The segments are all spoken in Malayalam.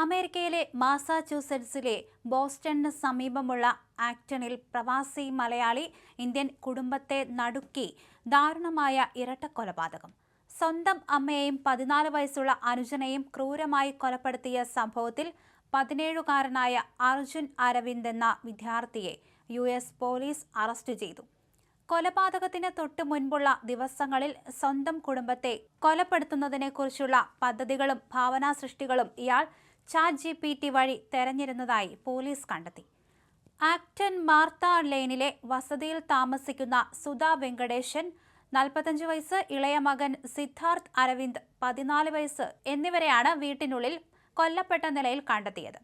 അമേരിക്കയിലെ മാസാച്യൂസെറ്റ്സിലെ ബോസ്റ്റണിന് സമീപമുള്ള ആക്ടണിൽ പ്രവാസി മലയാളി ഇന്ത്യൻ കുടുംബത്തെ നടുക്കി ദാരുണമായ ഇരട്ടക്കൊലപാതകം. സ്വന്തം അമ്മയെയും 14 വയസ്സുള്ള അനുജനെയും ക്രൂരമായി കൊലപ്പെടുത്തിയ സംഭവത്തിൽ 17കാരനായ അർജുൻ അരവിന്ദ് എന്ന വിദ്യാർത്ഥിയെ US പോലീസ് അറസ്റ്റ് ചെയ്തു. കൊലപാതകത്തിന് തൊട്ടു മുൻപുള്ള ദിവസങ്ങളിൽ സ്വന്തം കുടുംബത്തെ കൊലപ്പെടുത്തുന്നതിനെക്കുറിച്ചുള്ള പദ്ധതികളും ഭാവനാസൃഷ്ടികളും ഇയാൾ ChatGPT വഴി തെരഞ്ഞിരുന്നതായി പോലീസ് കണ്ടെത്തി. ആക്ടൺ മാർത്ത ലെയ്നിലെ വസതിയിൽ താമസിക്കുന്ന സുധ വെങ്കടേശൻ, 45 വയസ്സ്, ഇളയ മകൻ സിദ്ധാർത്ഥ് അരവിന്ദ്, 14 വയസ്സ് എന്നിവരെയാണ് വീട്ടിനുള്ളിൽ കൊല്ലപ്പെട്ട നിലയിൽ കണ്ടെത്തിയത്.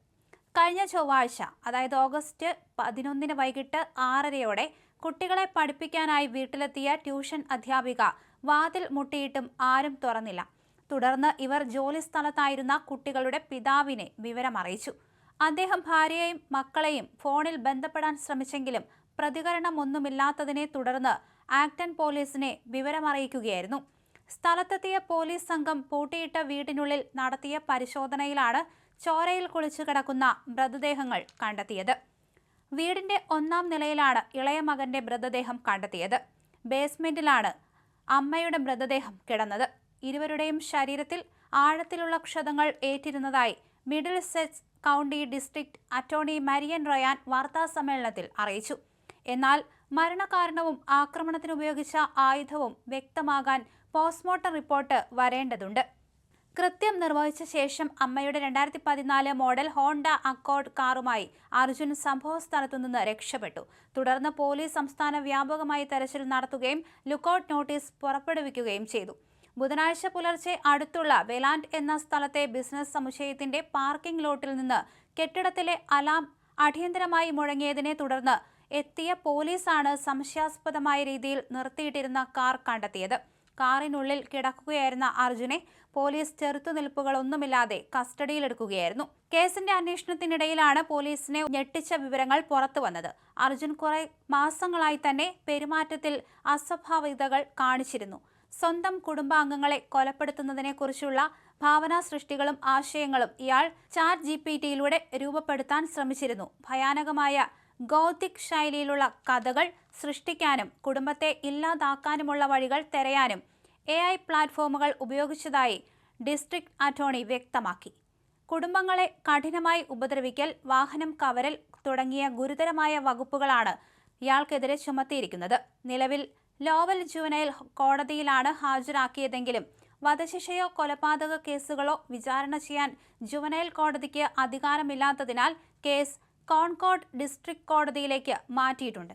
കഴിഞ്ഞ ചൊവ്വാഴ്ച, അതായത് ഓഗസ്റ്റ് 11 വൈകിട്ട് 6:30-ഓടെ കുട്ടികളെ പഠിപ്പിക്കാനായി വീട്ടിലെത്തിയ ട്യൂഷൻ അധ്യാപിക വാതിൽ മുട്ടിയിട്ടും ആരും തുറന്നില്ല. തുടർന്ന് ഇവർ ജോലി സ്ഥലത്തായിരുന്ന കുട്ടികളുടെ പിതാവിനെ വിവരമറിയിച്ചു. അദ്ദേഹം ഭാര്യയെയും മക്കളെയും ഫോണിൽ ബന്ധപ്പെടാൻ ശ്രമിച്ചെങ്കിലും പ്രതികരണമൊന്നുമില്ലാത്തതിനെ തുടർന്ന് ആക്ടൺ പോലീസിനെ വിവരമറിയിക്കുകയായിരുന്നു. സ്ഥലത്തെത്തിയ പോലീസ് സംഘം പൂട്ടിയിട്ട വീടിനുള്ളിൽ നടത്തിയ പരിശോധനയിലാണ് ചോരയിൽ കുളിച്ചു കിടക്കുന്ന മൃതദേഹങ്ങൾ കണ്ടെത്തിയത്. വീടിന്റെ 1-ാം നിലയിലാണ് ഇളയ മകന്റെ മൃതദേഹം കണ്ടെത്തിയത്. ബേസ്മെന്റിലാണ് അമ്മയുടെ മൃതദേഹം കിടന്നത്. ഇരുവരുടെയും ശരീരത്തിൽ ആഴത്തിലുള്ള ക്ഷതങ്ങൾ ഏറ്റിരുന്നതായി Middlesex county district attorney Marian Ryan വാർത്താസമ്മേളനത്തിൽ അറിയിച്ചു. എന്നാൽ മരണകാരണവും ആക്രമണത്തിനുപയോഗിച്ച ആയുധവും വ്യക്തമാകാൻ പോസ്റ്റ്മോർട്ടം റിപ്പോർട്ട് വരേണ്ടതുണ്ട്. കൃത്യം നിർവഹിച്ച ശേഷം അമ്മയുടെ 2014 മോഡൽ ഹോണ്ട അക്കോർഡ് കാറുമായി അർജുൻ സംഭവസ്ഥലത്തുനിന്ന് രക്ഷപ്പെട്ടു. തുടർന്ന് പോലീസ് സംസ്ഥാന വ്യാപകമായി തെരച്ചിൽ നടത്തുകയും ലുക്കൌട്ട് നോട്ടീസ് പുറപ്പെടുവിക്കുകയും ചെയ്തു. ബുധനാഴ്ച പുലർച്ചെ അടുത്തുള്ള വെലാൻഡ് എന്ന സ്ഥലത്തെ ബിസിനസ് സമുച്ചയത്തിന്റെ പാർക്കിംഗ് ലോട്ടിൽ നിന്ന് കെട്ടിടത്തിലെ അലാം അടിയന്തരമായി മുഴങ്ങിയതിനെ തുടർന്ന് എത്തിയ പോലീസാണ് സംശയാസ്പദമായ രീതിയിൽ നിർത്തിയിട്ടിരുന്ന കാർ കണ്ടെത്തിയത്. കാറിനുള്ളിൽ കിടക്കുകയായിരുന്ന അർജുനെ പോലീസ് ചെറുത്തുനിൽപ്പുകളൊന്നുമില്ലാതെ കസ്റ്റഡിയിലെടുക്കുകയായിരുന്നു. കേസിന്റെ അന്വേഷണത്തിനിടയിലാണ് പോലീസിനെ ഞെട്ടിച്ച വിവരങ്ങൾ പുറത്തുവന്നത്. അർജുൻ കുറെ മാസങ്ങളായി തന്നെ പെരുമാറ്റത്തിൽ അസ്വാഭാവികതകൾ കാണിച്ചിരുന്നു. സ്വന്തം കുടുംബാംഗങ്ങളെ കൊലപ്പെടുത്തുന്നതിനെക്കുറിച്ചുള്ള ഭാവനാ സൃഷ്ടികളും ആശയങ്ങളും ഇയാൾ ChatGPTയിലൂടെ രൂപപ്പെടുത്താൻ ശ്രമിച്ചിരുന്നു. ഭയാനകമായ ഗോത്തിക് ശൈലിയിലുള്ള കഥകൾ സൃഷ്ടിക്കാനും കുടുംബത്തെ ഇല്ലാതാക്കാനുമുള്ള വഴികൾ തിരയാനും AI പ്ലാറ്റ്ഫോമുകൾ ഉപയോഗിച്ചതായി ഡിസ്ട്രിക്ട് അറ്റോർണി വ്യക്തമാക്കി. കുടുംബങ്ങളെ കഠിനമായി ഉപദ്രവിക്കൽ, വാഹനം കവരൽ തുടങ്ങിയ ഗുരുതരമായ വകുപ്പുകളാണ് ഇയാൾക്കെതിരെ ചുമത്തിയിരിക്കുന്നത്. നിലവിൽ ലോവൽ ജുവനൈൽ കോടതിയിലാണ് ഹാജരാക്കിയതെങ്കിലും വധശിക്ഷയോ കൊലപാതക കേസുകളോ വിചാരണ ചെയ്യാൻ ജുവനൈൽ കോടതിക്ക് അധികാരമില്ലാത്തതിനാൽ കേസ് കോൺകോർഡ് ഡിസ്ട്രിക്ട് കോടതിയിലേക്ക് മാറ്റിയിട്ടുണ്ട്.